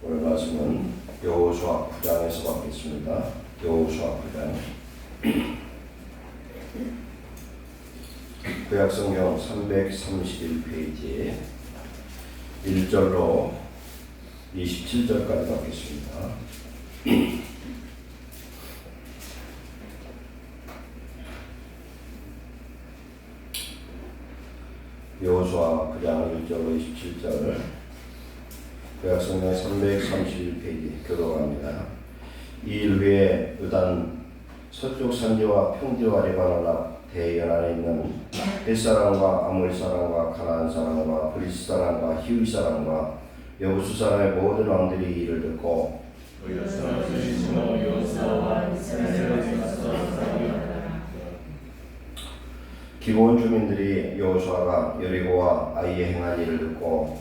오늘 말씀은 여호수아 9장에서 받겠습니다. 여호수아 9장. 구약성경 331페이지 1절로 27절까지 받겠습니다. 여호수아 9장 1절로 27절. 구약성경 331페이지 교독합니다. 이 일 후에 유단 서쪽 산지와 평지와 레바논 앞 대연안에 있는 햇사람과 아몰 사람과 가나안 사람과 브리스 사람과 히위 사람과 여부수 사람의 모든 왕들이 이를 듣고 기브온 주민들이 여호수아가 여리고와 아이에 행한 일을 듣고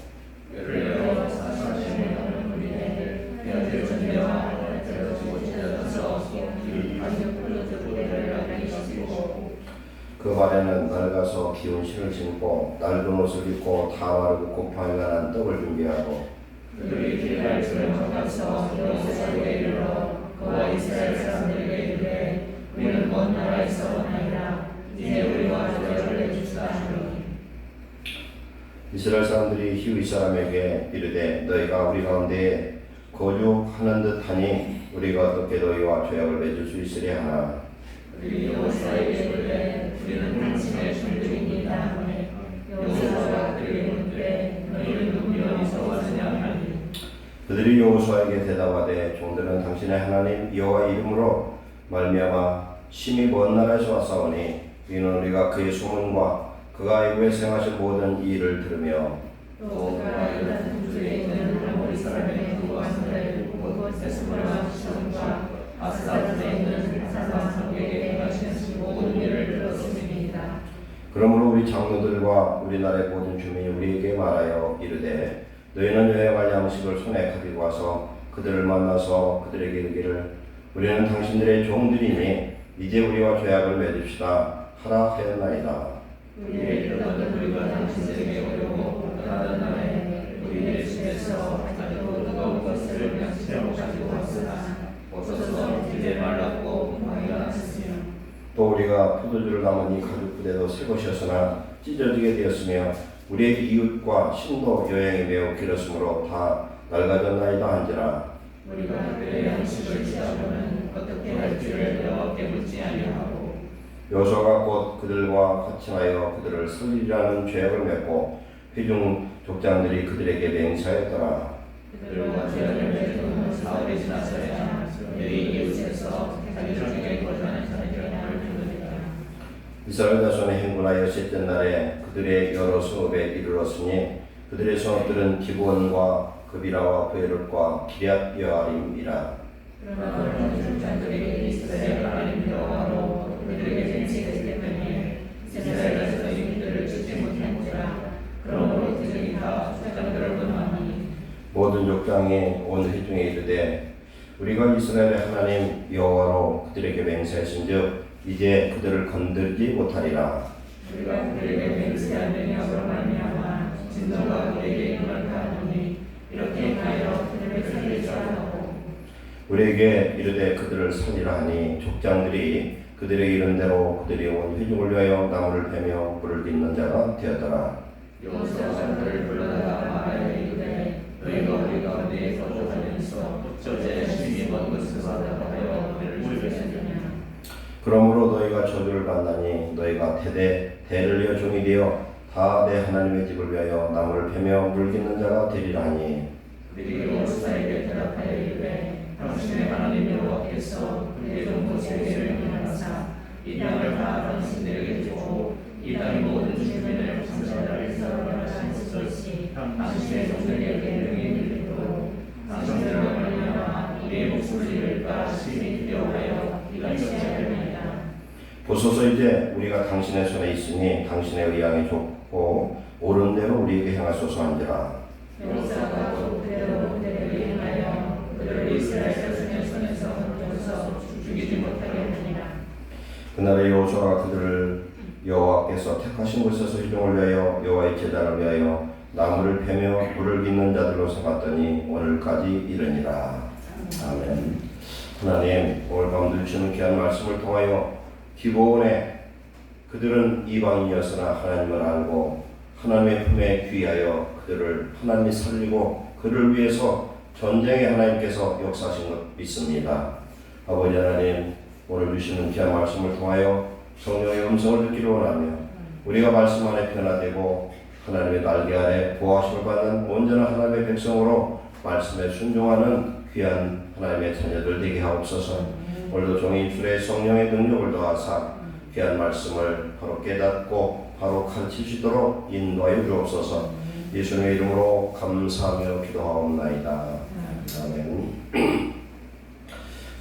그 발에는 낡아서 기운 신을 신고 낡은 옷을 입고 다 마르고 곱하기가 난 떡을 준비하고 그들이 길갈 줄을 막아서 여호수아에게 이르러 그와 이스라엘 사람들에게 이르되 우리는 먼 나라에서 왔나이다. 이제 우리와 조약을 맺읍시다 하니 이스라엘 사람들이 히위 사람에게 이르되 너희가 우리 가운데 거주하는 듯하니 우리가 어떻게 너희와 조약을 맺을 수 있으랴 하나. 그들이 여호수아에게 이르되 우리는 당신의 종들입니다 하매 여호수아가 그들에게 묻되 너희는 누구니 어디서 왔느냐 하니 그들이 여호수아에게 대답하되 종들은 당신의 하나님 여호와 이름으로 말미암아 심히 먼 나라에서 왔사오니 이는 우리가 그의 소문과 그가 애굽에서 행하신 모든 이 일을 들으며 또 그가 유다 동쪽에 있는 아모리 사람의 두 왕들 곧 에스보와 시온과 아스라엘에 있는 사람 상에게 행하신 모든 일을 들었음이니이다. 그러므로 우리 장로들과 우리나라의 모든 주민이 우리에게 말하여 이르되 너희는 여행할 양식을 손에 가지고 와서 그들을 만나서 그들에게 이르기를 우리는 당신들의 종들이니 이제 우리와 조약을 맺읍시다 하라 하였나이다. 우리의 이르거든 우리가 당신들에게 오려고 떠나던 날에 우리의 집에서 가지고 뜨거운 것을 양식으로 가지고 왔으나 오소서 이제 말랐고 곰팡이가 났으며 또 우리가 포도주를 담은 이 가죽 부대도 새 것이었으나 찢어지게 되었으며 우리의 이웃과 신도 여행이 매우 길었으므로 다 낡아졌나이다 한지라. 우리가 그들의 양식을 취하고는 어떻게 할지를 여호와께 묻지 아니하고 여호수아가 곧 그들과 같이 하여 그들을 살리라는 죄악을 맺고 회중 족장들이 그들에게 맹세하였더라. 그들과 죄악을 맺은 사흘이 지나서야 너희 이웃에서 자기 중에 거주하는 자들을 부르니라. 이스라엘 자손의 행군하여 셋째 날에 그들의 여러 성읍에 이르렀으니 그들의 성읍들은 기브온과 그비라와 브에롯과 기럇 여아림이라. 그러나 그런 족장들이 이스라엘 하나님 여호와로 그들에게 맹세했기 때문에 이스라엘 자손이 그들을 죽지 못한지라. 그러므로 그들이 다 족장들을 떠나니 모든 족장이 온 회중에 이르되 우리가 이스라엘의 하나님 여호와로 그들에게 맹세했은즉 이제 그들을 건들지 못하리라. 우리가 그들에게 맹세한 명령으로 말미암아 진노가 그들에게 임할까 하노니 이렇게 하여 그들을 살리지 않고 우리에게 이르되 그들을 살리라 하니 족장들이 그들의 이른 대로 그들이 온 회중을 위하여 나무를 베며 불을 빚는 자가 되었더라. 여호수아가 그들을 불러다가 말하여 이르되 너희가 우리 가운데 거주하면서 저제 심히 먼 것을 받아하여 그들을 죽였느냐. 그러므로 너희가 저주를 받나니 너희가 대를 이어 종이 되어 다 내 하나님의 집을 위하여 나무를 베며 물 빚는 자가 되리라 하니 그들이 여호수아에게 대답하여 이르되 당신의 하나님 여호와께서 그의 종 모세에게 명령하사 이 땅을 다 당신들에게 주고 이 땅의 모든 주민을 당신들에게 하신 것이 당신의 종들에게 명령이 이르도록 당신들로 말미암아 우리의 목숨을 잃을까 심히 두려워하여 이같이 하였나이다. 보소서 이제 우리가 당신의 손에 있으니 당신의 의향이 좁고 옳은 대로 우리에게 행하소서 한지라. 여호수아가 또 그대로 그들에게 행하여 그들을 이스라엘 자손의 손에서 건져서 죽이지 못하게 하니라. 그날에 여호수아가 그들을 여호와께서 택하신 곳에서 회중을 위하여 여호와의 제단을 위하여 나무를 패며 불을 깃는 자들로 삼았더니 오늘까지 이르니라. 아멘. 하나님, 오늘 밤도 주시는 귀한 말씀을 통하여 기본에 그들은 이방인이었으나 하나님을 알고 하나님의 품에 귀하여 그들을 하나님이 살리고 그를 위해서 전쟁에 하나님께서 역사하신 것 믿습니다. 아버지 하나님, 오늘 주시는 귀한 말씀을 통하여 성령의 음성을 듣기를 원하며 우리가 말씀 안에 변화되고 하나님의 날개 아래 보호하심을 받는 온전한 하나님의 백성으로 말씀에 순종하는 귀한 하나님의 자녀들 되게 하옵소서. 오늘도 종이 입술에 성령의 능력을 더하사 귀한 말씀을 바로 깨닫고 바로 가르치시도록 인도하여 주옵소서. 예수님의 이름으로 감사하며 기도하옵나이다. 아멘.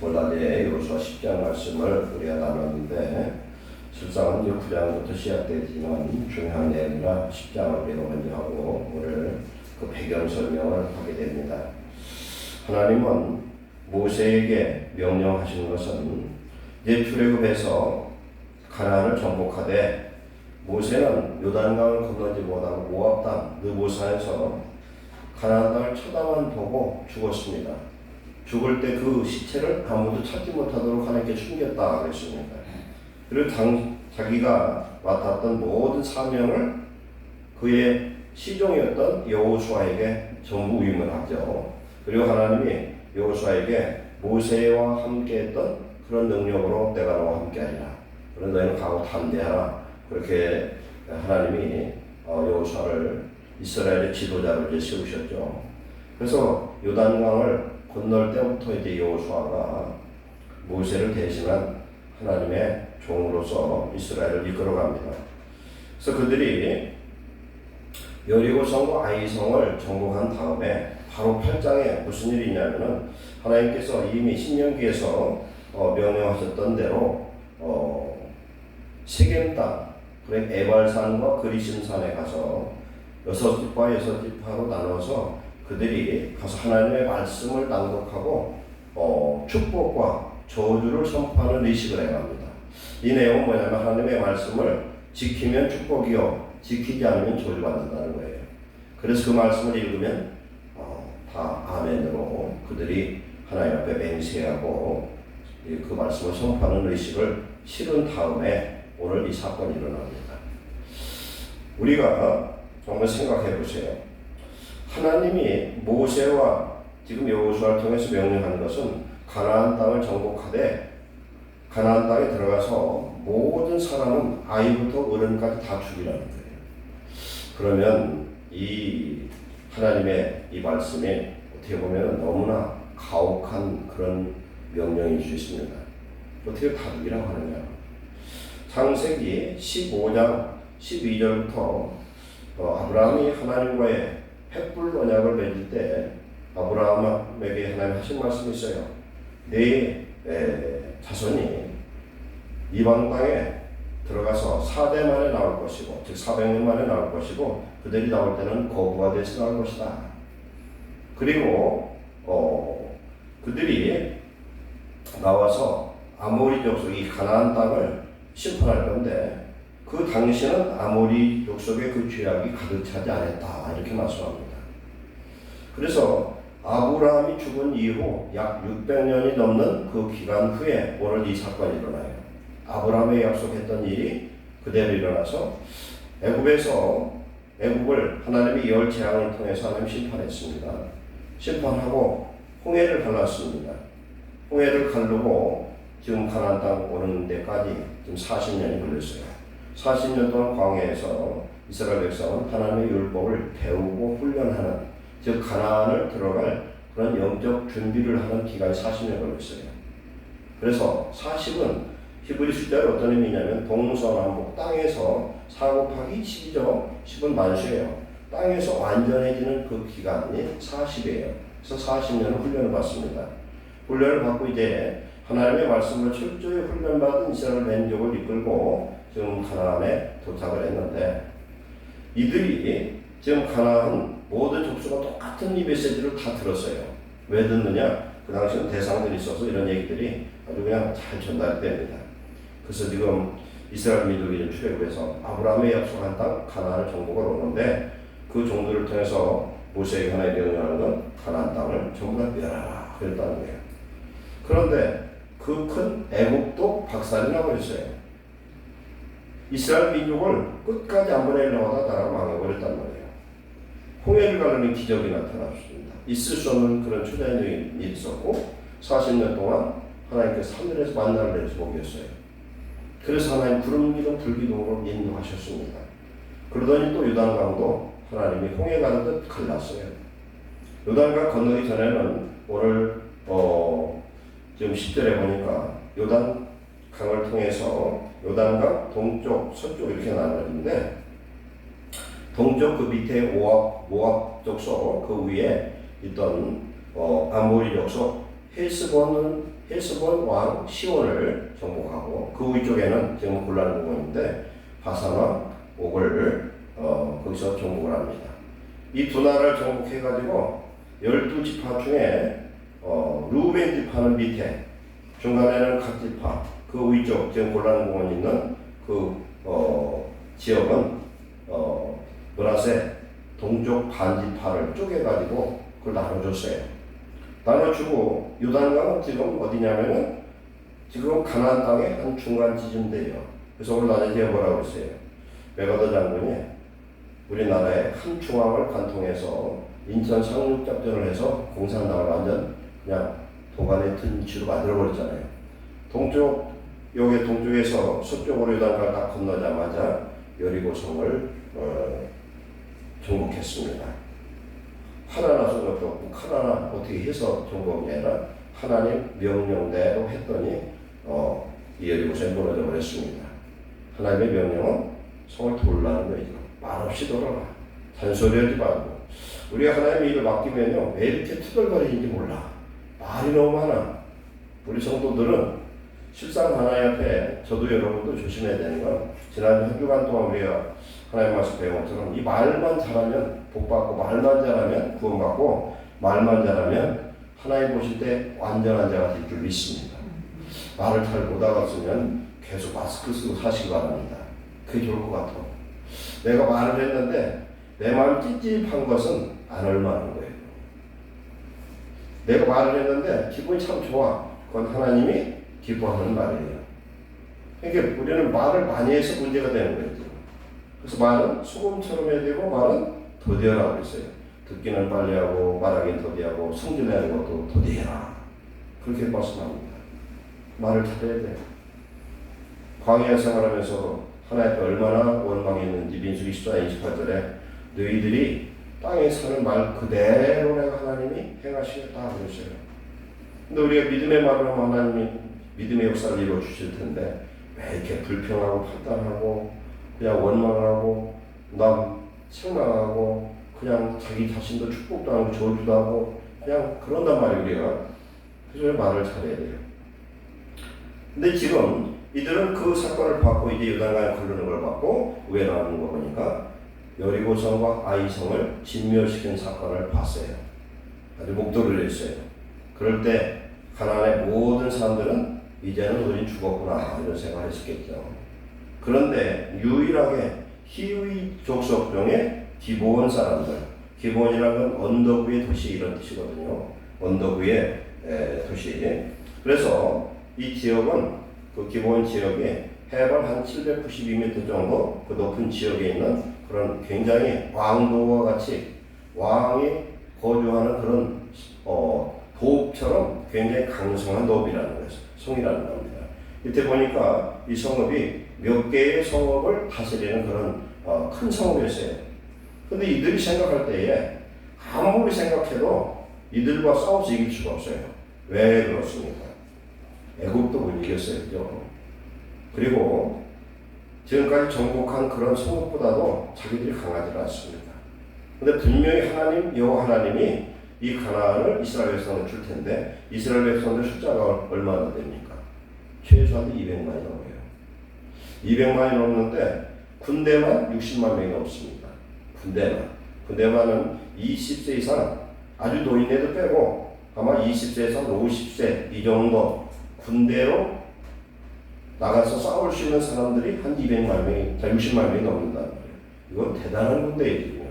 오늘 낮에 여호수아 10장 말씀을 우리가 나눴는데 실상은 9장부터 시작되지만 중요한 내용이라 10장을 우리가 먼저 하고 오늘 그 배경 설명을 하게 됩니다. 하나님은 모세에게 명령하신 것은 이제 출애굽해서 가나안을 정복하되 모세는 요단강을 건너지 못하고 모압 땅 느보산에서 가나안 땅을 쳐다만 보고 죽었습니다. 죽을 때 그 시체를 아무도 찾지 못하도록 하나님께 숨겼다 그랬습니다. 그리고 자기가 맡았던 모든 사명을 그의 시종이었던 여호수아에게 전부 위임하죠. 그리고 하나님이 여호수아에게 모세와 함께했던 그런 능력으로 내가 너와 함께하리라. 그런 너희는 가고 담대하라. 그렇게 하나님이 여호수아를 이스라엘의 지도자로 이제 세우셨죠. 그래서 요단강을 건널 때부터 이제 여호수아가 모세를 대신한 하나님의 종으로서 이스라엘을 이끌어갑니다. 그래서 그들이 여리고성과 아이성을 정복한 다음에 바로 8장에 무슨 일이 있냐면은 하나님께서 이미 신명기에서 명령하셨던 대로 세겜 땅, 에발산과 그리심산에 가서 6지파 6지파로 나눠서 그들이 가서 하나님의 말씀을 낭독하고 축복과 저주를 선포하는 의식을 해갑니다. 이 내용은 뭐냐면 하나님의 말씀을 지키면 축복이요 지키지 않으면 저주받는다는 거예요. 그래서 그 말씀을 읽으면 다 아멘으로 그들이 하나님 앞에 맹세하고 그 말씀을 선포하는 의식을 치른 다음에 오늘 이 사건이 일어납니다. 우리가 정말 생각해 보세요. 하나님이 모세와 지금 여호수아를 통해서 명령하는 것은 가나안 땅을 정복하되 가나안 땅에 들어가서 모든 사람은 아이부터 어른까지 다 죽이라는 거예요. 그러면 이 하나님의 이 말씀이 어떻게 보면 너무나 가혹한 그런 명령일 수 있습니다. 어떻게 다 죽이라고 하느냐. 창세기 15장 12절부터 아브라함이 하나님과의 횃불 언약을 맺을 때 아브라함에게 하나님 하신 말씀이 있어요. 네 자손이 이방 땅에 들어가서 4대 만에 나올 것이고 즉 400년 만에 나올 것이고 그들이 나올 때는 거부가 돼서 나올 것이다. 그리고 그들이 나와서 아모리 족속 이 가나안 땅을 심판할 건데 그 당시는 아모리 족속의 그 죄악이 가득 차지 않았다 이렇게 말씀합니다. 그래서 아브라함이 죽은 이후 약 600년이 넘는 그 기간 후에 오늘 이 사건이 일어나요. 아브라함이 약속했던 일이 그대로 일어나서 애굽을 하나님의 열 재앙을 통해서 하나님 심판했습니다. 심판하고 홍해를 갈랐습니다. 홍해를 가르고 지금 가나안 땅 오는 데까지 지금 40년이 걸렸어요. 40년 동안 광야에서 이스라엘 백성은 하나님의 율법을 배우고 훈련하는 즉 가나안을 들어갈 그런 영적 준비를 하는 기간이 40년 걸렸어요. 그래서 40은 히브리 숫자로 어떤 의미냐면 동서남북 땅에서 4 곱하기 10이죠. 10은 만수예요. 땅에서 완전해지는 그 기간이 40이에요. 그래서 40년을 훈련을 받습니다. 훈련을 받고 이제 하나님의 말씀을 철저히 훈련받은 이스라엘 민족을 이끌고 지금 가나안에 도착을 했는데 이들이 지금 가나안 모든 족속과 똑같은 이 메시지를 다 들었어요. 왜 듣느냐? 그 당시에는 대상들이 있어서 이런 얘기들이 아주 그냥 잘 전달이 됩니다. 그래서 지금 이스라엘 민족이 출애굽해서 아브라함의 약속한 땅 가나안을 정복을 오는데 그 종들을 통해서 모세에게 하나님이 명령하는 건 가나안 땅을 전부 다 멸하라 그랬다는 거예요. 그런데 그 큰 애국도 박살이 나버렸어요. 이스라엘 민족을 끝까지 한 번에 일러마다 나라가 망해버렸단 말이에요. 홍해를 가르는 기적이 나타났습니다. 있을 수 없는 그런 초자연적인 일이 있었고 40년 동안 하나님께서 하늘에서 만나를 내려서 먹였어요. 그래서 하나님 구름기둥 불기둥으로 인도하셨습니다. 그러더니 또 요단강도 하나님이 홍해 가르듯 갈랐어요. 요단강 건너기 전에는 오늘 지금 10절에 보니까 요단 강을 통해서 요단강 동쪽, 서쪽 이렇게 나눠지는데 동쪽 그 밑에 모압 족속 그 위에 있던 아모리 족속 헬스본 왕 시온을 정복하고 그 위쪽에는 지금 곤란공원인데 바산왕 옥을 거기서 정복을 합니다. 이 두 나라를 정복해가지고 12지파 중에 루벤 지파는 밑에 중간에는 각 지파 그 위쪽 지금 곤란공원 있는 그 지역은 문하세 동쪽 반지파를 쪼개가지고 그걸 나눠줬어요. 나눠주고 요단강은 지금 어디냐면은 지금 가나안 땅의 한 중간 지점대예요. 그래서 오늘 낮에 뭐라고 했어요? 메가더 장군이 우리나라의 한 중앙을 관통해서 인천 상륙작전을 해서 공산당을 완전 그냥 도간에 든 지로 만들어버렸잖아요. 동쪽에서 서쪽으로 요단강을 딱 건너자마자 여리고성을 정복했습니다. 하나나 소용없고 하나나 어떻게 해서 정복이 아니라 하나님 명령대로 했더니 이 여리고성이 무너져 버렸습니다. 하나님의 명령은 성을 돌라는 거죠. 말없이 돌아라. 잔소리하지 말고. 우리가 하나님의 일을 맡기면요 왜 이렇게 투덜거리는지 몰라. 말이 너무 많아. 우리 성도들은 실상 하나님 앞에 저도 여러분도 조심해야 되는 건 지난 한 주간 동안 우리가 하나님 말씀 배운 것처럼 이 말만 잘하면 복받고 말만 잘하면 구원받고 말만 잘하면 하나님 보실 때 완전한 자가 될 줄 믿습니다. 말을 잘 못 알아봤으면 계속 마스크 쓰고 사시기 바랍니다. 그게 좋을 것 같아. 내가 말을 했는데 내 마음이 찝찝한 것은 안 얼마는 거예요. 내가 말을 했는데 기분이 참 좋아. 그건 하나님이 기뻐하는 말이에요. 그러니까 우리는 말을 많이 해서 문제가 되는 거예요. 그래서 말은 소금처럼 해야 되고 말은 더디하라고 그랬어요. 듣기는 빨리 하고 말하기는 더디하고 성질내는 것도 더디해라. 그렇게 말씀합니다. 말을 잘해야 돼요. 광야 생활하면서 하나님 앞에 얼마나 원망했는지 민수기 14장 28절에 너희들이 땅에 사는 말 그대로 내가 하나님이 행하시겠다 그랬어요. 근데 우리가 믿음의 말을 하면 하나님이 믿음의 역사를 이루어 주실 텐데 왜 이렇게 불평하고 판단하고 그냥 원망하고 남 책망하고 그냥 자기 자신도 축복도 하고 저주도 하고 그냥 그런단 말이에요 우리가. 그래서 말을 잘해야 돼요. 근데 지금 이들은 그 사건을 받고 이제 요단강에 걸르는 걸 받고 왜 나오는 거 보니까 여리고성과 아이성을 진멸시킨 사건을 봤어요. 아주 목도를 냈어요. 그럴 때 가나안의 모든 사람들은 이제는 우린 죽었구나 이런 생각을 했었겠죠. 그런데 유일하게 히위 족속 중에 기브온 사람들, 기브온이라는 건 언덕 위의 도시 이런 뜻이거든요. 언덕 위의 도시. 그래서 이 지역은 그 기브온 지역에 해발 한 792m 정도 그 높은 지역에 있는 그런 굉장히 왕도와 같이 왕이 거주하는 그런 도읍처럼 굉장히 강성한 도읍이라는 거예요. 성이라는 겁니다. 이때 보니까 이 성읍이 몇 개의 성읍을 다스리는 그런 큰 성읍이었어요. 근데 이들이 생각할 때에 아무리 생각해도 이들과 싸워서 이길 수가 없어요. 왜 그렇습니까? 애국도 못 이겼어요. 그죠? 그리고 지금까지 정복한 그런 성읍보다도 자기들이 강하지 않습니다. 근데 분명히 하나님, 여호와 하나님이 이 가나안을 이스라엘 백성을 줄 텐데 이스라엘 백성들 숫자가 얼마나 됩니까? 최소한 200만이 넘어요. 200만이 넘는데 군대만 60만 명이 넘습니다. 군대만은 20세 이상 아주 노인네도 빼고 아마 20세에서 50세 이 정도 군대로 나가서 싸울 수 있는 사람들이 한 200만 명이, 60만 명이 넘는다는 거예요. 이건 대단한 군대이거든요.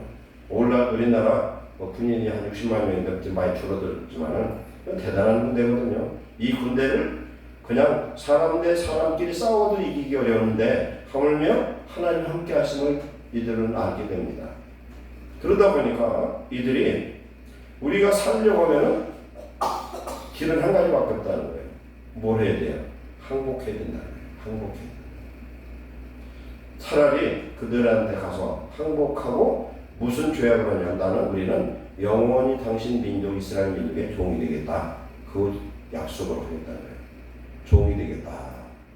오늘날 우리나라 군인이 한 60만 명인데 많이 줄어들었지만은 대단한 군대거든요. 이 군대를 그냥 사람 대 사람끼리 싸워도 이기기 어려운데 하물며 하나님 함께 하심을 이들은 알게 됩니다. 그러다 보니까 이들이 우리가 살려고 하면은 길은 한 가지밖에 없다는 거예요. 뭘 해야 돼요? 항복해야 된다는 거예요. 항복해야 돼요. 차라리 그들한테 가서 항복하고 무슨 죄악을 하냐면 나는 우리는 영원히 당신 민족 이스라엘 민족의 종이 되겠다. 그 약속을 하겠다는 거예요. 종이 되겠다.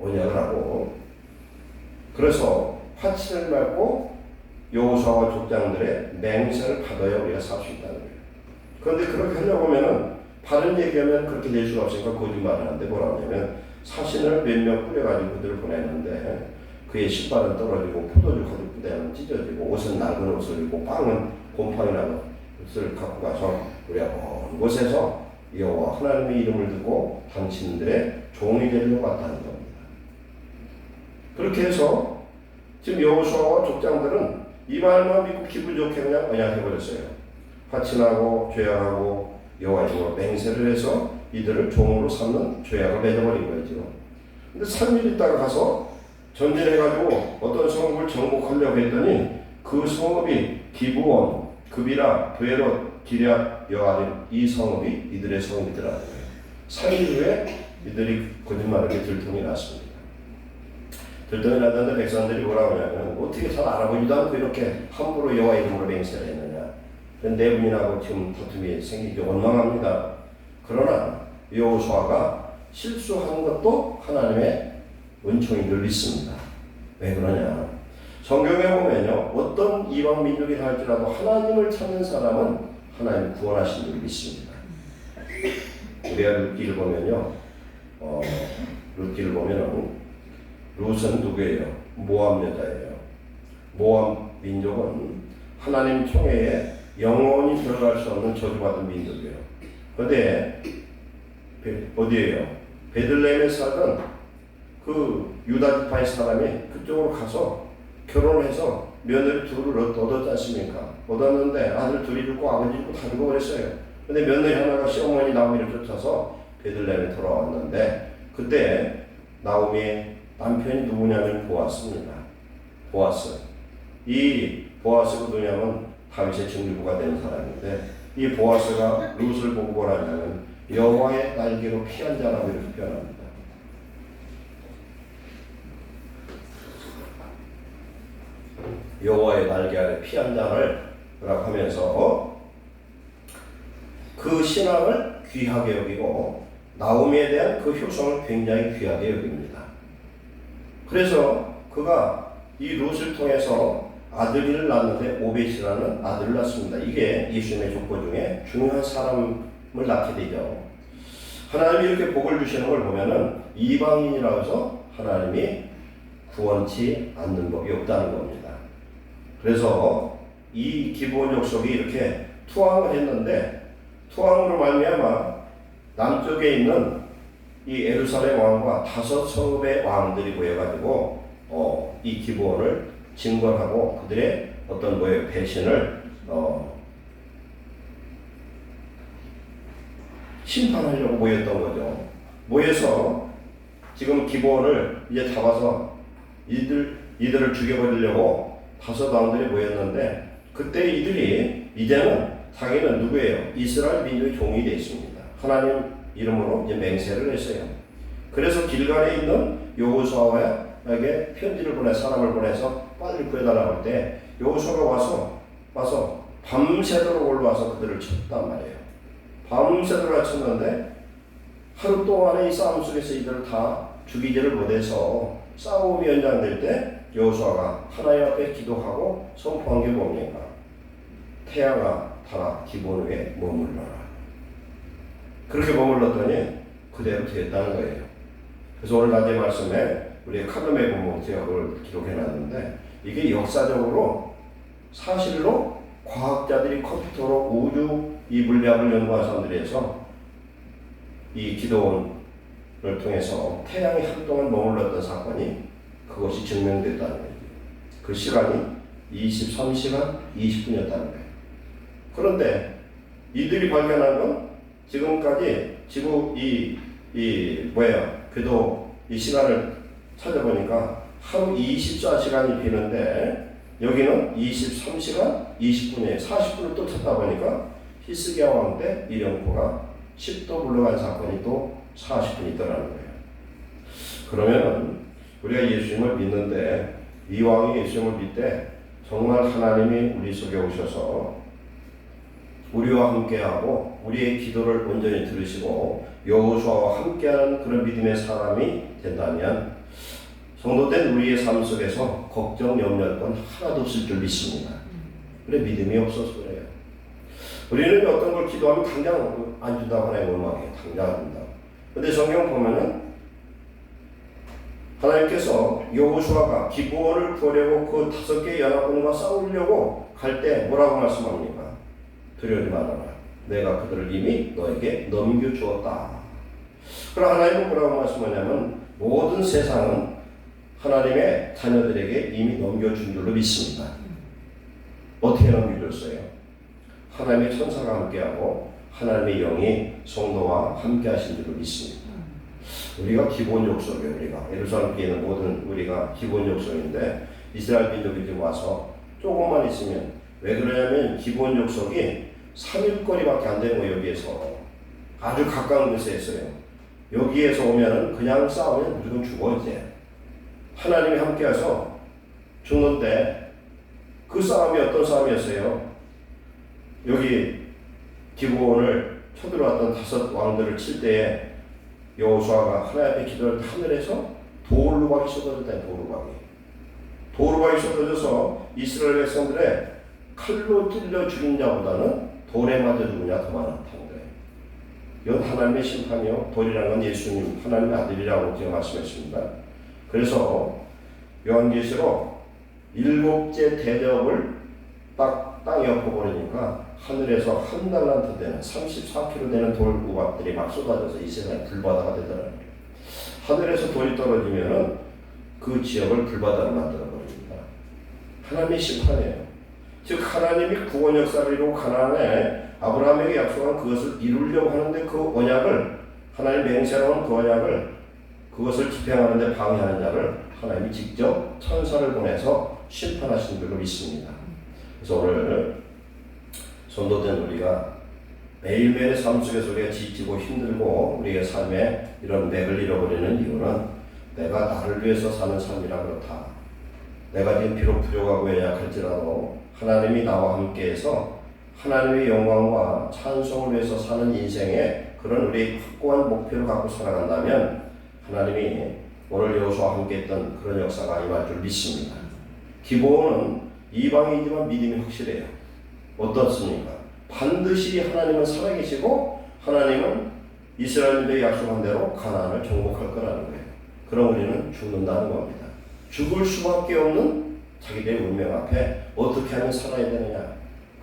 언약을 하고 그래서 화친을 맺고 여호수아와 족장들의 맹세를 받아야 우리가 살 수 있다는 거예요. 그런데 그렇게 하려고 하면은 바른 얘기하면 그렇게 될 수가 없으니까 거짓말을 하는데 뭐라 하냐면 사신을 몇 명 뿌려가지고 그들을 보내는데 그의 신발은 떨어지고 포도주 가죽 부대는 찢어지고 옷은 낡은 옷을 입고 빵은 곰팡이라는 옷을 갖고 가서 우리가 먼 곳에서 여호와 하나님의 이름을 듣고 당신들의 종이 되려고 왔다는 겁니다. 그렇게 해서 지금 여호수아와 족장들은 이 말만 믿고 기분 좋게 그냥 언약해버렸어요. 화친하고 죄악하고 여호와 이름으로 맹세를 해서 이들을 종으로 삼는 죄악을 맺어버린 거죠. 근데 3일 있다가 가서 전진해가지고 어떤 성읍을 정복하려고 했더니 그 성읍이 기브온, 그비라, 베롯, 기럇, 여아림 이 성읍이 이들의 성읍이더라는 거예요. 3일 후에 이들이 거짓말하게 들통이 났습니다. 들통이 났는데 백성들이 뭐라고 하냐면 어떻게 잘 알아보지도 않고 이렇게 함부로 여호와 이름으로 맹세를 했느냐. 네 분이라고 지금 다툼이 생기기 원망합니다. 그러나 여호수아가 실수한 것도 하나님의 은총이 늘 있습니다. 왜 그러냐? 성경에 보면요, 어떤 이방 민족이라 할지라도 하나님을 찾는 사람은 하나님 구원하신 줄을 믿습니다. 우리가 룻기를 보면요, 룻기를 보면은 룻은 누구예요? 모압 여자예요. 모압 민족은 하나님 총회에 영원히 들어갈 수 없는 저주받은 민족이에요. 그런데 어디예요? 베들레헴에 살던 그 유다 지파의 사람이 그쪽으로 가서 결혼해서 며느리 둘을 얻었지 않습니까? 얻었는데 아들 둘이 죽고 아버지 죽고 다 죽어버렸어요. 근데 며느리 하나가 시어머니 나오미를 쫓아서 베들레헴에 돌아왔는데 그때 나오미의 남편이 누구냐면 보아스입니다. 보아스. 이 보아스가 누구냐면 다윗의 증류부가 되는 사람인데 이 보아스가 룻을 보고 뭐라냐면 여호와의 날개로 피한 자라고 이렇게 표현합니다. 여호와의 날개 아래 피한 자를 라고 하면서 그 신앙을 귀하게 여기고 나오미에 대한 그 효성을 굉장히 귀하게 여깁니다. 그래서 그가 이 룻을 통해서 아들을 낳는데 오벳이라는 아들을 낳습니다. 이게 예수님의 족보 중에 중요한 사람을 낳게 되죠. 하나님이 이렇게 복을 주시는 걸 보면은 이방인이라고 해서 하나님이 구원치 않는 법이 없다는 겁니다. 그래서 이 기브온 족속이 이렇게 투항을 했는데 투항으로 말미암아 남쪽에 있는 이 예루살렘 왕과 5성읍의 왕들이 모여가지고 이 기브온을 징벌하고 그들의 어떤 배신을 심판하려고 모였던 거죠. 모여서 지금 기브온을 이제 잡아서 이들을 죽여버리려고 5 왕들이 모였는데 그때 이들이 이제는 자기는 누구예요? 이스라엘 민족의 종이 되어 있습니다. 하나님 이름으로 이제 맹세를 했어요. 그래서 길갈에 있는 여호수아에게 편지를 사람을 보내서 빨리 구해달라고 할 때 여호수아가 와서 밤새도록 올라와서 그들을 쳤단 말이에요. 밤새도록 쳤는데 하루 동안의 이 싸움 속에서 이들을 다 죽이지를 못해서 싸움이 연장될 때 여호수아가 하나님 앞에 기도하고 선포한 게 뭡니까? 태양아 타라 기브온 위에 머물러라. 그렇게 머물렀더니 그대로 되었다는 거예요. 그래서 오늘 낮에 말씀에 우리 카르메 공동체학을 기록해놨는데 이게 역사적으로 사실로 과학자들이 컴퓨터로 우주 이 물리학을 연구한 사람들이 해서 이 기도원을 통해서 태양이 하루 동안 머물렀던 사건이 그것이 증명됐다는 거예요. 그 시간이 23시간 20분이었다는 거예요. 그런데 이들이 발견한 건 지금까지 지구 궤도 이 시간을 찾아보니까 하루 24시간이 비는데 여기는 23시간 20분에 40분을 또 찾다 보니까 히스기야 때 일령포가 10도 물러간 사건이 또 40분이 있더라는 거예요. 그러면 우리가 예수님을 믿는데 이 왕이 예수님을 믿되 정말 하나님이 우리 속에 오셔서 우리와 함께하고 우리의 기도를 온전히 들으시고 여호수아와 함께하는 그런 믿음의 사람이 된다면 성도된 우리의 삶 속에서 걱정, 염려할 건 하나도 없을 줄 믿습니다. 그래 믿음이 없어서 그래요. 우리는 어떤 걸 기도하면 당장 안 준다고 하나님 원망해요. 당장 안 준다고. 근데 성경 보면은 하나님께서 여호수아가 기브온을 구하려고 그 5개의 연합군과 싸우려고 갈 때 뭐라고 말씀합니까? 두려워하지 말아라. 내가 그들을 이미 너에게 넘겨주었다. 그럼 하나님은 뭐라고 말씀하냐면 모든 세상은 하나님의 자녀들에게 이미 넘겨준 줄로 믿습니다. 어떻게 넘겨줬어요? 하나님의 천사가 함께하고 하나님의 영이 성도와 함께하신 줄로 믿습니다. 우리가 기본 족속이에요. 우리가 예루살렘 교회 있는 모든 우리가 기본 족속인데 이스라엘 민족이 지금 와서 조금만 있으면 왜 그러냐면 기본 족속이 3일거리밖에 안 되는 거예요. 여기에서 아주 가까운 곳에 있어요. 여기에서 오면은 그냥 싸우면 무조건 죽어 이제. 하나님이 함께해서 죽는데 그 싸움이 어떤 싸움이었어요? 여기 기브온을 쳐들어왔던 5 왕들을 칠 때에 여호수아가 하나님 앞에 기도할 때 하늘에서 돌루박이 쏟아졌다. 돌루박이 쏟아져서 이스라엘 백성들의 칼로 찔려 죽인 자보다는 돌에 맞아 죽은 자가 더 많았다는 거예요. 이건 하나님의 심판이요. 돌이라는 건 예수님 하나님의 아들이라고 제가 말씀했습니다. 그래서 요한계시록 7째 대접을 딱 땅에 엎어버리니까 하늘에서 1달란트 되는 34kg 되는 돌 우박들이 막 쏟아져서 이 세상에 불바다가 되더라는 거예요. 하늘에서 돌이 떨어지면은 그 지역을 불바다로 만들어버립니다. 하나님의 심판이에요. 즉 하나님이 구원 역사를 이루고 가나안에 아브라함에게 약속한 그것을 이루려고 하는데 그 언약을 하나님 맹세하는 그 언약을 그것을 집행하는 데 방해하는 자를 하나님이 직접 천사를 보내서 심판하신 줄로 믿습니다. 그래서 오늘 성도된 우리가 매일매일의 삶 속에서 우리가 지치고 힘들고 우리의 삶에 이런 맥을 잃어버리는 이유는 내가 나를 위해서 사는 삶이라 그렇다. 내가 지금 비록 부족하고 연약할지라도 하나님이 나와 함께해서 하나님의 영광과 찬송을 위해서 사는 인생에 그런 우리 확고한 목표를 갖고 살아간다면 하나님이 오늘 여호수아와 함께했던 그런 역사가 임할 줄 믿습니다. 기본은 이방이지만 믿음이 확실해요. 어떻습니까? 반드시 하나님은 살아계시고 하나님은 이스라엘들의 약속한 대로 가나안을 정복할 거라는 거예요. 그럼 우리는 죽는다는 겁니다. 죽을 수밖에 없는 자기들의 운명 앞에 어떻게 하면 살아야 되느냐?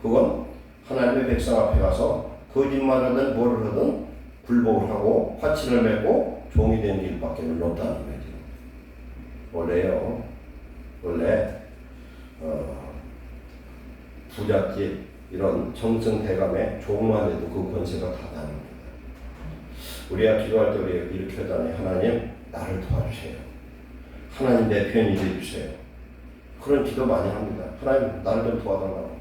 그건 하나님의 백성 앞에 가서 거짓말하든 뭐를 하든 굴복을 하고 화친을 맺고 종이 되는 일밖에 없다는 거죠. 원래 부잣집 이런 정승대감의 종만 해도 그 권세가 다 나는 겁니다. 우리가 기도할 때 우리가 이렇게 하잖아요. 하나님 나를 도와주세요. 하나님 내 편이 되어주세요. 그런 기도 많이 합니다. 하나님 나를 좀 도와달라고.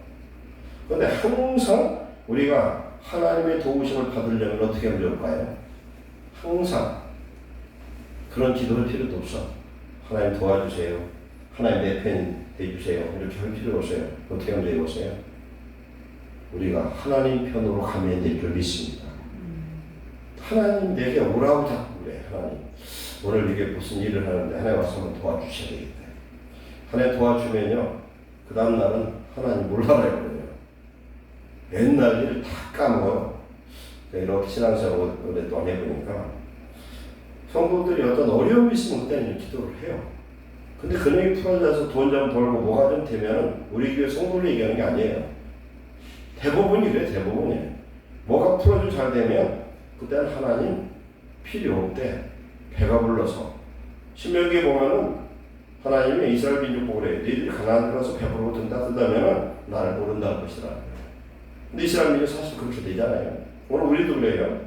그런데 항상 우리가 하나님의 도우심을 받으려면 어떻게 하면 좋을까요? 항상 그런 기도할 필요도 없어. 하나님 도와주세요. 하나님 내 편 되어주세요. 이렇게 할 필요 없어요. 어떻게 하면 되겠어요? 우리가 하나님 편으로 가면 될 줄 믿습니다. 하나님 내게 오라고 자꾸 그래. 하나님 오늘 이게 무슨 일을 하는데 하나님 와서 한번 도와주셔야 되겠다. 하나님 도와주면요 그 다음 날은 하나님 몰라라요. 그래요. 옛날 일을 다 까먹어요. 이렇게 신앙생활을 오랫동안 해보니까 성도들이 어떤 어려움이 있으면 그때는 기도를 해요. 근데 근육이 풀어져서 돈 좀 벌고 뭐가 좀 되면 우리 교회 성도를 얘기하는 게 아니에요. 대부분이 그래. 대부분이에요. 뭐가 풀어져 잘 되면 그때는 하나님 필요 없대. 배가 불러서 신명기에 보면은 하나님이 이스라엘 민족 보고 그래요. 너희들이 가나안 들어서 배부르고 든다면은 나를 모른다는 것이라. 근데 이스라엘 민족 사실 그렇게 되잖아요. 오늘 우리도 그래요.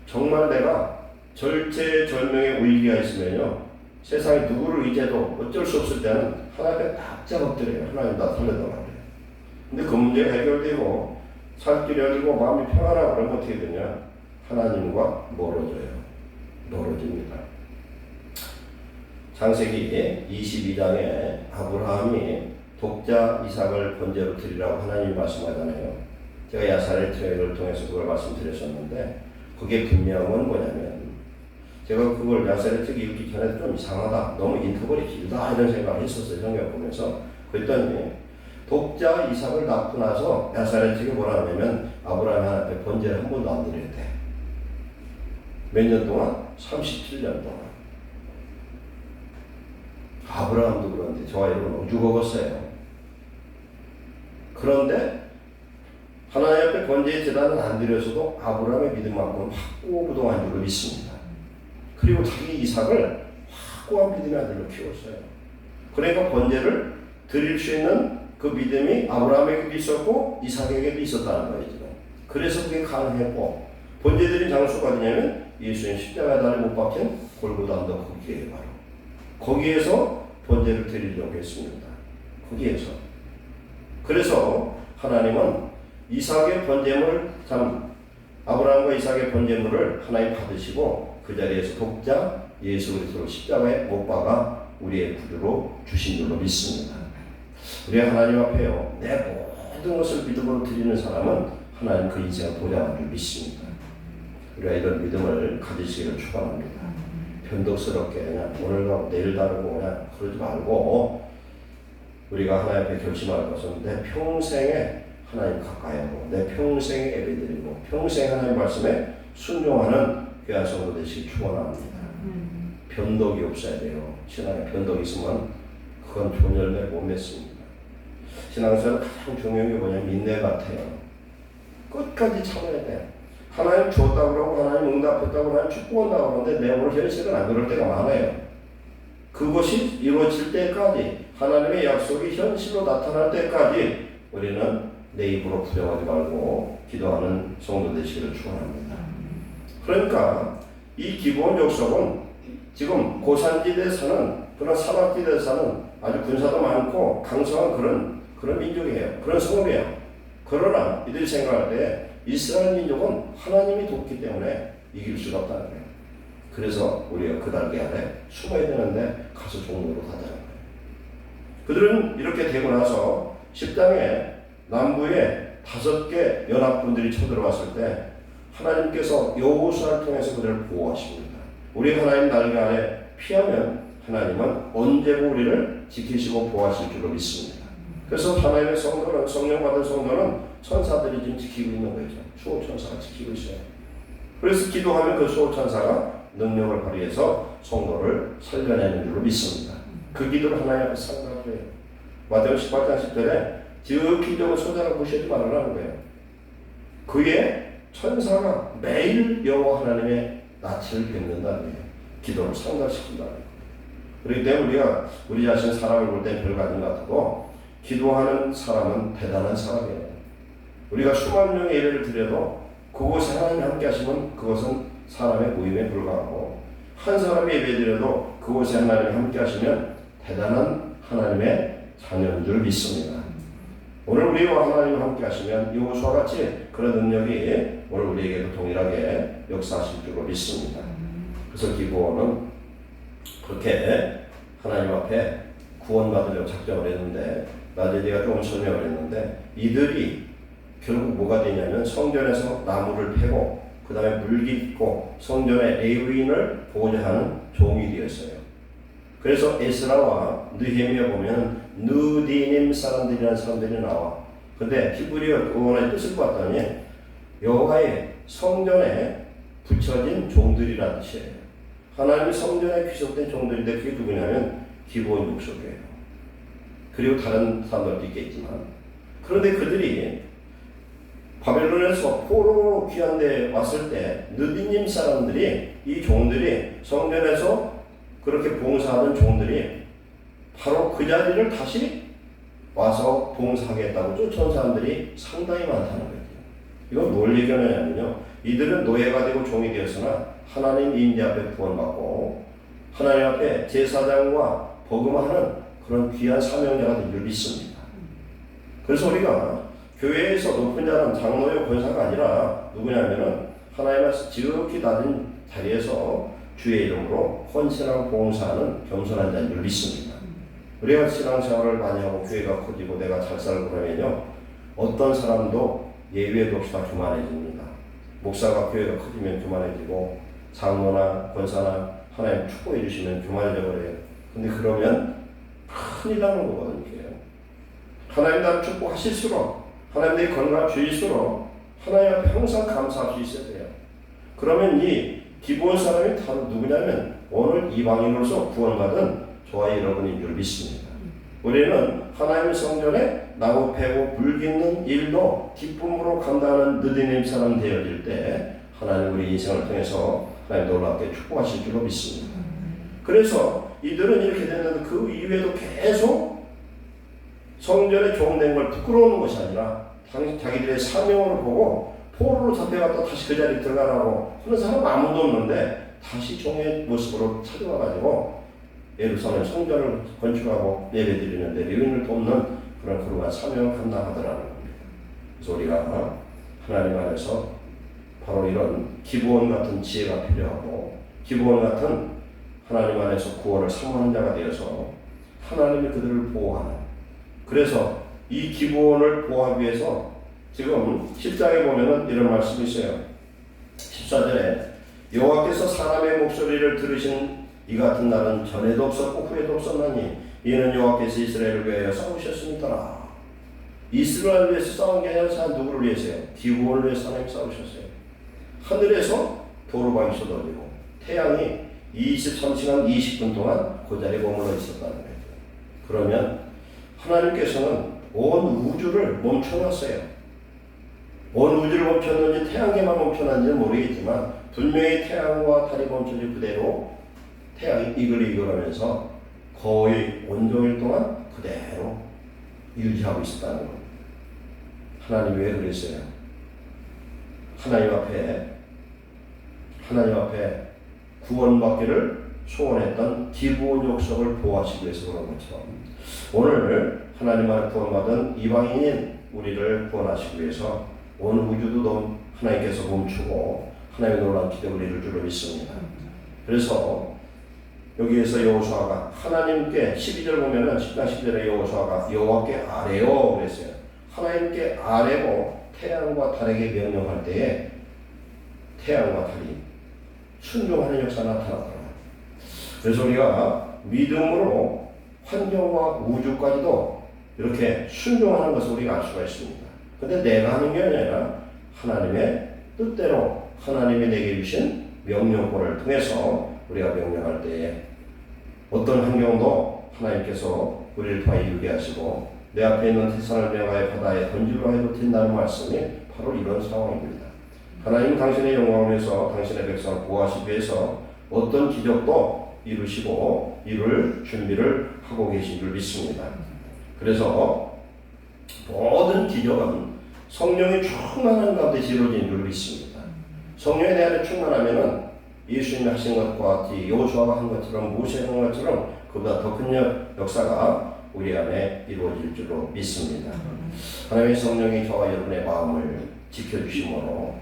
정말 내가 절체절명의 위기가 있으면요, 세상에 누구를 의지해도 어쩔 수 없을 때는 하나님께 딱 잡아엎드려요. 하나님 나 살려달라고 그래요. 근데 그 문제가 해결되고 살 길이 열리고 마음이 평안하고 그러면 어떻게 되냐? 하나님과 멀어집니다. 창세기 22장에 아브라함이 독자 이삭을 번제로 드리라고 하나님이 말씀하잖아요. 제가 야사렛을 통해서 그걸 말씀드렸었는데, 그게 분명한 뭐냐면, 제가 그걸 야사렛 읽기 전에 좀 이상하다, 너무 인터벌이 길다 이런 생각을 했었어요. 성경 보면서. 그랬더니 독자 이삭을 낳고 나서 야사렛이 뭐라 하냐면 아브라함이 하나님께 번제를 한 번도 안 드려야 돼. 몇 년 동안? 37년 동안. 아브라함도 그런데 저와 여러분 오죽 먹었어요. 그런데 하나님 앞에 번제의 제단은 안 드려서도 아브라함의 믿음만큼 확고부동한 줄로 믿습니다. 그리고 자기 이삭을 확고한 믿음의 아들로 키웠어요. 그러니까 번제를 드릴 수 있는 그 믿음이 아브라함에게도 있었고 이삭에게도 있었다는 거예요. 그래서 그게 가능했고, 번제 드린 장소가 어디냐면 예수님 십자가 달에 못 박힌 골고다 언덕 거기에 바로 거기에서 번제를 드리려고 했습니다. 거기에서. 그래서 하나님은 이삭의 번제물, 아브라함과 이삭의 번제물을 하나님 받으시고 그 자리에서 독자 예수 그리스도를 십자가에 못 박아 우리의 구주로 주신 줄로 믿습니다. 우리 하나님 앞에요, 내 모든 것을 믿음으로 드리는 사람은 하나님 그 인생을 보장한 줄 믿습니다. 우리가 이런 믿음을 가지시기를 축원합니다. 변덕스럽게 그냥 오늘 가고 내일 다르고 그냥 그러지 말고, 우리가 하나님 앞에 결심할 것은 내 평생에 하나님 가까이 하고 내 평생에 예배드리고 평생 하나님 말씀에 순종하는 귀한 성도 되시기 축원합니다. 변덕이 없어야 돼요. 신앙에 변덕이 있으면 그건 좋은 열매를 못 맺습니다. 신앙생활 가장 중요한 게 뭐냐면 인내 같아요. 끝까지 참아야 돼요. 하나님 줬다고 그러고 하나님 응답했다고 하나님 축복한다고 하는데 내 오늘 현실은 안 그럴 때가 많아요. 그것이 이루어질 때까지, 하나님의 약속이 현실로 나타날 때까지 우리는 내 입으로 부정하지 말고 기도하는 성도 되시기를 축원합니다. 그러니까 이 기본 족속은 지금 고산지대에 사는, 그런 사막지대에 사는 아주 군사도 많고 강성한 그런 민족이에요. 그런 성읍이에요. 그러나 이들이 생각할 때 이스라엘 민족은 하나님이 돕기 때문에 이길 수가 없다는 거예요. 그래서 우리가 그 달개 아래 숨어야 되는데 가서 종로로 가자는 거예요. 그들은 이렇게 되고 나서 10장에 남부에 5개 연합군들이 쳐들어왔을 때 하나님께서 여호수아를 통해서 그들을 보호하십니다. 우리 하나님 날개 아래 피하면 하나님은 언제고 우리를 지키시고 보호하실 줄로 믿습니다. 그래서 하나님의 성도는, 성령 받은 성도는 천사들이 지금 지키고 있는 거죠. 수호천사가 지키고 있어요. 그래서 기도하면 그 수호천사가 능력을 발휘해서 성도를 살려내는 줄로 믿습니다. 그 기도를 하나님 앞에 상달해요. 마태복음 18장 10절에 지극히 좋은 소자를 무시하지 말라는 거예요. 그의 천사가 매일 여호와 하나님의 낯을 뵙는다는 거예요. 기도를 상달시킨다는 거예요. 그렇기 때문에 우리가 우리 자신 사람을 볼 때 별가진 같아도 기도하는 사람은 대단한 사람이에요. 우리가 수만 명의 예배를 드려도 그곳에 하나님이 함께 하시면 그것은 사람의 모임에 불과하고, 한 사람이 예배 드려도 그곳에 하나님이 함께 하시면 대단한 하나님의 자녀인 줄 믿습니다. 오늘 우리와 하나님이 함께 하시면 여호수아 같이 그런 능력이 오늘 우리에게도 동일하게 역사하실 줄로 믿습니다. 그래서 기도는 그렇게 하나님 앞에 구원받으려고 작정을 했는데, 나중에 제가 조금 설명을 했는데, 이들이 결국 뭐가 되냐면 성전에서 나무를 패고 그 다음에 물 깃고 성전의 레위인을 보호하는 종이 되었어요. 그래서 에스라와 느헤미야 보면 느디님 사람들이라는 사람들이 나와. 근데 히브리어 그거의 뜻을 봤더니 여호와의 성전에 붙여진 종들이라는 뜻이에요. 하나님의 성전에 귀속된 종들인데 그게 누구냐면 기브온 족속이에요. 그리고 다른 사람들도 있겠지만, 그런데 그들이 바벨론에서 포로로 귀한 데 왔을 때 느디님 사람들이, 이 종들이 성전에서 그렇게 봉사하는 종들이 바로 그 자리를 다시 와서 봉사하겠다고 쫓아온 사람들이 상당히 많다는 거예요. 이건 뭘 얘기하냐면요. 이들은 노예가 되고 종이 되었으나 하나님 임재 앞에 구원받고 하나님 앞에 제사장과 복음하는 그런 귀한 사명자가 되기를 믿습니다. 그래서 우리가 교회에서 높은 자는 장로요 권사가 아니라 누구냐면은 하나님 앞에서 지극히 낮은 자리에서 주의 이름으로 헌신하고 봉사하는 겸손한 자인 줄 믿습니다. 우리가 신앙생활을 많이 하고 교회가 커지고 내가 잘 살고 그러면요, 어떤 사람도 예외도 없이 다 교만해집니다. 목사가 교회가 커지면 교만해지고 장로나 권사나 하나님 축복해 주시면 교만해져 버려요. 근데 그러면 큰일 나는 거거든요. 하나님 나를 축복하실수록 하나님 내 건강을 주실수록 하나님 앞에 항상 감사할 수 있어야 돼요. 그러면 이 기본 사람이 다 누구냐면 오늘 이방인으로서 구원받은 저와 여러분인 줄 믿습니다. 우리는 하나님의 성전에 나무 패고 불 깃는 일도 기쁨으로 감당하는 느디님 사람 되어질 때 하나님 우리 인생을 통해서 하나님 놀랍게 축복하실 줄로 믿습니다. 그래서 이들은 이렇게 됐는데 그 이후에도 계속 성전에 종된 걸 부끄러워하는 것이 아니라 자기들의 사명을 보고 포로로 잡혀갔다 다시 그 자리에 들어가라고 그런 사람 아무도 없는데 다시 종의 모습으로 찾아와가지고 예루살렘 성전을 건축하고 예배드리는데 레위인을 돕는 그런 그러한 사명을 감당하더라는 겁니다. 그래서 우리가 하나님 안에서 바로 이런 기브온 같은 지혜가 필요하고 기브온 같은 하나님 안에서 구원을 사모하는 자가 되어서 하나님이 그들을 보호하는, 그래서 이 기브온을 보호하기 위해서 지금 10장에 보면은 이런 말씀이 있어요. 14절에 여호와께서 사람의 목소리를 들으신 이 같은 날은 전에도 없었고 후에도 없었나니 이는 여호와께서 이스라엘을 위하여 싸우셨으니더라. 이스라엘을 위해서 싸운 게 아니라 누구를 위해서요? 기브온을 위해서 하나님 싸우셨어요. 하늘에서 도루박이 쏟아지고 태양이 23시간 20분 동안 그 자리에 머물러 있었다는 거예요. 그러면 하나님께서는 온 우주를 멈춰놨어요. 온 우주를 멈췄는지 태양계만 멈춰놨는지는 모르겠지만 분명히 태양과 달이 멈춰지 그대로 태양이 이글이글하면서 거의 온종일 동안 그대로 유지하고 있었다는 겁니다. 하나님이 왜 그랬어요? 하나님 앞에 구원받기를 소원했던 기브온 족속을 보호하시기 위해서 그런 것처럼 오늘 하나님 안에 구원받은 이방인인 우리를 구원하시기 위해서 온 우주도 하나님께서 멈추고 하나님의 놀라운 기대 우리를 주로 믿습니다. 그래서 여기에서 여호수아가 하나님께 12절 보면은 10장 10절에 여호수아가 여호와께 아뢰어 그랬어요. 하나님께 아뢰고 태양과 달에게 명령할 때에 태양과 달이 순종하는 역사가 나타나더라. 그래서 우리가 믿음으로 환경과 우주까지도 이렇게 순종하는 것을 우리가 알 수가 있습니다. 근데 내가 하는 게 아니라 하나님의 뜻대로 하나님이 내게 주신 명령권을 통해서 우리가 명령할 때에 어떤 환경도 하나님께서 우리를 통하여 이루게 하시고 내 앞에 있는 태산을 명하여 바다에 던지려 해도 된다는 말씀이 바로 이런 상황입니다. 하나님은 당신의 영광을 위해서 당신의 백성을 보호하시기 위해서 어떤 기적도 이루시고 이룰 준비를 하고 계신 줄 믿습니다. 그래서 모든 기적은 성령이 충만한 가운데 이루어진 줄 믿습니다. 성령에 대한 충만하면은 예수님이 하신 것과 같이 여호수아가 한 것처럼 모세가 한 것처럼 그보다 더 큰 역사가 우리 안에 이루어질 줄로 믿습니다. 하나님의 성령이 저와 여러분의 마음을 지켜주심으로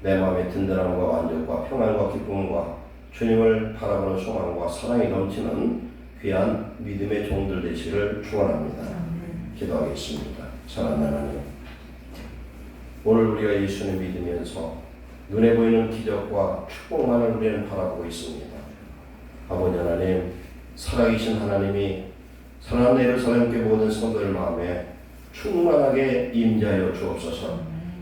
내 마음의 든든함과 만족과 평안과 기쁨과 주님을 바라보는 소망과 사랑이 넘치는 귀한 믿음의 종들 되시기를 축원합니다. 기도하겠습니다. 사랑하는 하나님, 오늘 우리가 예수를 믿으면서 눈에 보이는 기적과 축복만을 우리는 바라보고 있습니다. 아버지 하나님, 살아계신 하나님이 사랑하는 예루살렘 교회 모든 성도들 마음에 충만하게 임재하여 주옵소서.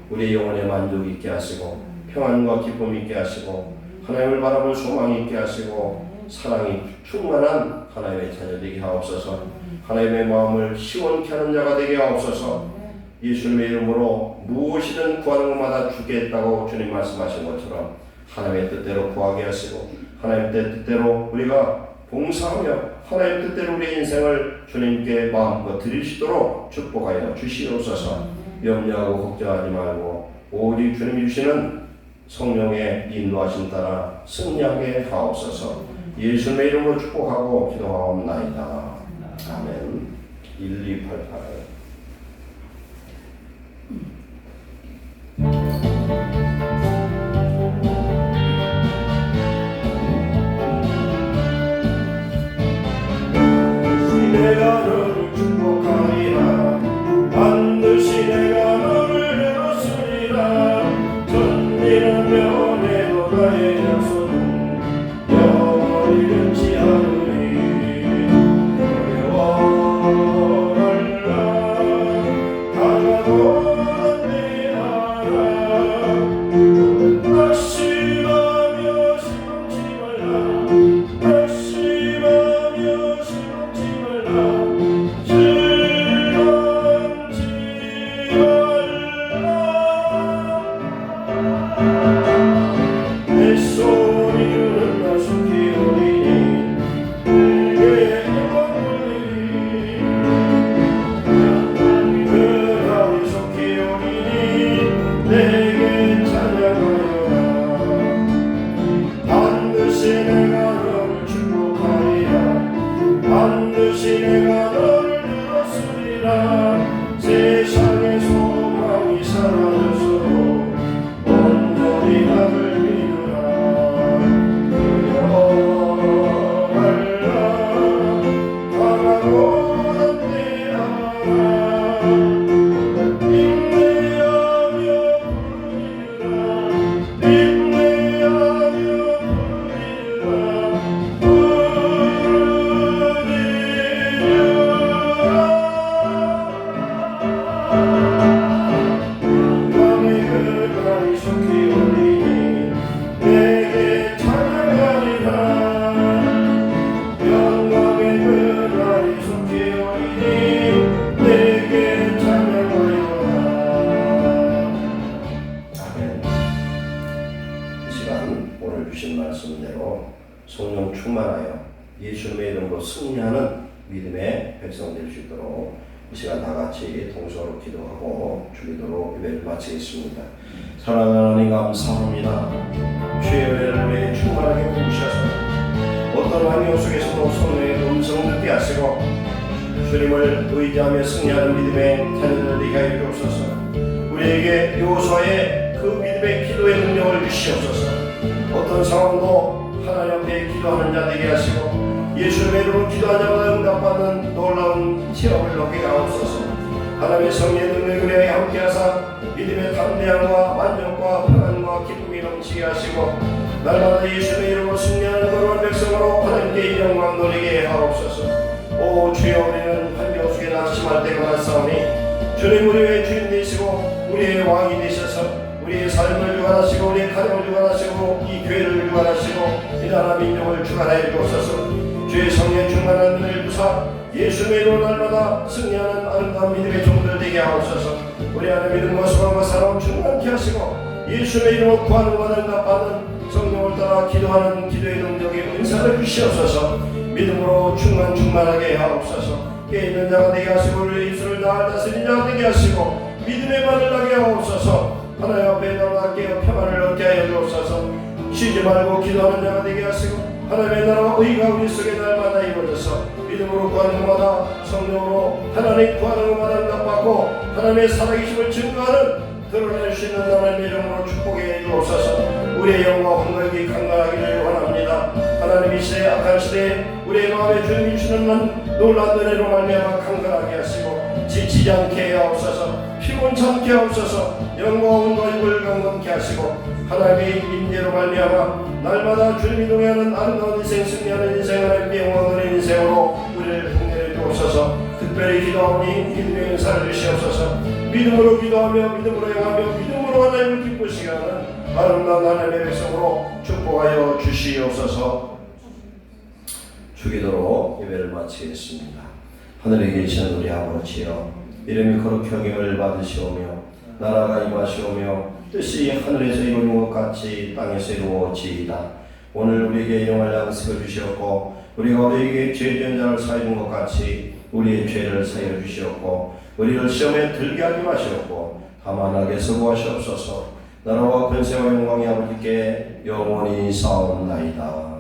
우리의 영혼에 만족이 있게 하시고 평안과 기쁨이 있게 하시고 하나님을 바라보는 소망이 있게 하시고 사랑이 충만한 하나님의 자녀 되게 하옵소서. 하나님의 마음을 시원케 하는 자가 되게 하옵소서. 예수님의 이름으로 무엇이든 구하는 것마다 주겠다고 주님 말씀하신 것처럼 하나님의 뜻대로 구하게 하시고 하나님의 뜻대로 우리가 봉사하며 하나님의 뜻대로 우리의 인생을 주님께 마음껏 드릴 수 있도록 축복하여 주시옵소서. 염려하고 걱정하지 말고 오직 주님이 주시는 성령의 인도하심 따라 승리하게 하옵소서. 예수님의 이름으로 축복하고 기도하옵나이다. 아멘. 1288. 내가 너를 축복하리라. 반드시 내가 너를 이루으리라. 전진하며 내도 나의 약속은 영원히 변치 않으리. 어려워하라. 강하고 담대하라. 낙심하며 실망치 말라. 낙심하며 실망치 말라. 실망치 말라. 내 소리는 나 속히 오리니 내게 영원히 그 나의 속히 오리니 내게 찬양하여라. 반드시 내가 너를 축복하리라. 반드시 내가 너를 이루으리라. 세상의 소망이 사라져서도 온전히 나를 믿으라. 두려워말라. 강하고 담대하라. 인내하며 부르리라. 인내하며 영광의 그날이 속히 오리니 내게 찬양하리라. 영광의 그날이 속히 오리니 내게 찬양하리라. 아멘. 이 시간 오늘 주신 말씀대로 성령 충만하여 예수님의 이름으로 승리하는 믿음의 백성 될 수 있도록 이 시간 다 같이 동서로 기도하고 주기도로 예배를 마치겠습니다. 사랑하는 하나님 감사합니다. 주의 은혜를 왜 충만하게 부으셔서 어떤 환경 속에서도 성령의 음성을 듣게 하시고 주님을 의지하며 승리하는 믿음의 자녀들 되게 하여 주옵소서. 우리에게 요소의 그 믿음의 기도의 능력을 주시옵소서. 어떤 상황도 하나님 앞에 기도하는 자 되게 하시고 예수님의 이름으로 기도한 자마다 응답받는 놀라운 체험을 얻게 하옵소서. 하나님의 성령의 능력을 함께 하사 믿음의 담대함과 만족과 평안과 기쁨이 넘치게 하시고 날마다 예수님의 이름으로 승리하는 거룩한 백성으로 하나님께 영광 돌리게 하옵소서. 오 주여, 우리는 환경 속에 낙심할 때가 많사오니 주님 우리의 주인 되시고 우리의 왕이 되셔서 우리의 삶을 주관하시고 우리의 가정을 주관하시고 이 교회를 주관하시고 이 나라 민족을 주관하여 주옵소서. 주의 성령의 충만한 은혜를 주사 예수님의 이름으로 날마다 승리하는 아름다운 믿음의 종들 되게 하옵소서. 우리 안에 믿음과 소망과 사랑을 충만케 하시고 예수님의 이름으로 구하는 것마다 응답받는 성령을 따라 기도하는 기도의 능력의 은사를 주시옵소서. 믿음으로 충만하게 하옵소서. 깨있는 자가 되게 하시고 우리의 입술을 다 다스리는 자가 되게 하시고 믿음의 말을 나게 하옵소서. 하나님 앞에 날마다 깨어 평안을 얻게 하여 주옵소서. 쉬지 말고 기도하는 자가 되게 하시고 하나님의 나라와 의가 우리 속에 날마다 이루어져서 믿음으로 구하는 것마다 성령으로 하나님 구하는 것마다 응답받고 하나님의 살아계심을 증거하는 드러낼 수 있는 나라의 이름으로 축복해 주옵소서. 우리의 영과 hungar이 강건하기를 원합니다. 하나님 이 시대 악한 시대에 우리의 마음에 주님이 주는 놀라운 은혜로 말미암아 강건하게 하시고 지치지 않게 하옵소서. 피곤치 않게 하옵소서. 영과 hungar을 강건케 하시고 하나님의 임재로 말미암아 날마다 주님이 동행하는 아름다운 인생, 승리하는 인생, 하나님의 영광을 인생으로 우리를 풍요해 주옵소서. 특별히 기도하오니 믿음의 은사를 주시옵소서. 믿음으로 기도하며 믿음으로 행하며 믿음으로 하나님을 기쁘시게 하는 아름다운 하나님의 백성으로 축복하여 주시옵소서. 주기도로 예배를 마치겠습니다. 하늘에 계신 우리 아버지여, 이름이 거룩히 여김을 받으시오며 나라가 임하시오며 뜻이 하늘에서 이루어진 것 같이 땅에서 이루어지이다. 오늘 우리에게 영원한 양식을 주시었고 우리가 우리에게 죄지은 자를 사해준 것 같이 우리의 죄를 사하여 주시었고 우리를 시험에 들게 하지 마시었고 가만하게 서구하시옵소서. 나라와 권세와 영광이 아버지께 영원히 사옵나이다.